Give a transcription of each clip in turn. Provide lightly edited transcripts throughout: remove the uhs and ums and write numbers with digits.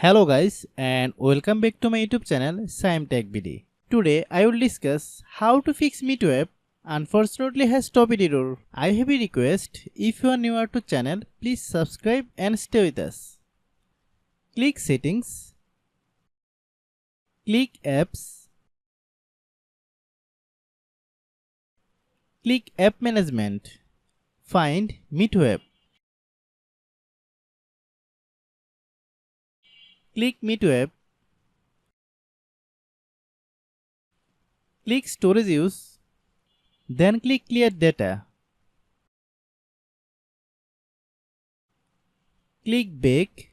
Hello guys and welcome back to my YouTube channel Shaem Tech BD. Today I will discuss how to fix MEETO app unfortunately has top error. I have a request, if you are newer to channel please subscribe and stay with us. Click settings, click apps, click app management, find MEETO app. Click MEETO app, click storage use, then click clear data. Click back,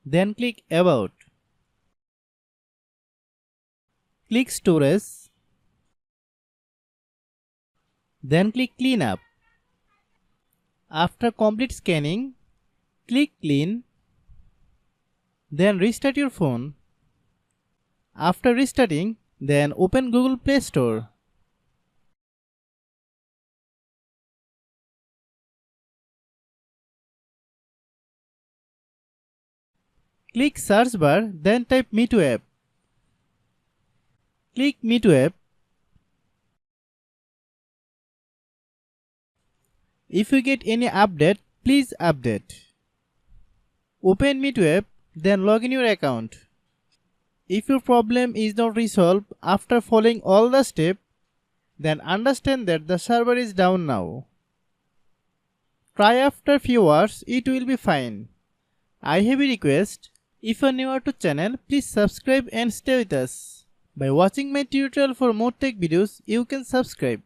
then click about. Click storage, then click clean up. After complete scanning, click clean, then restart your phone. After restarting, then open Google Play Store. Click search bar, then type MEETO app. Click MEETO app. If you get any update, please update. Open MEETO app, then log in your account. If your problem is not resolved after following all the steps, then understand that the server is down now. Try after few hours, it will be fine. I have a request, if you are newer to channel, please subscribe and stay with us. By watching my tutorial for more tech videos, you can subscribe.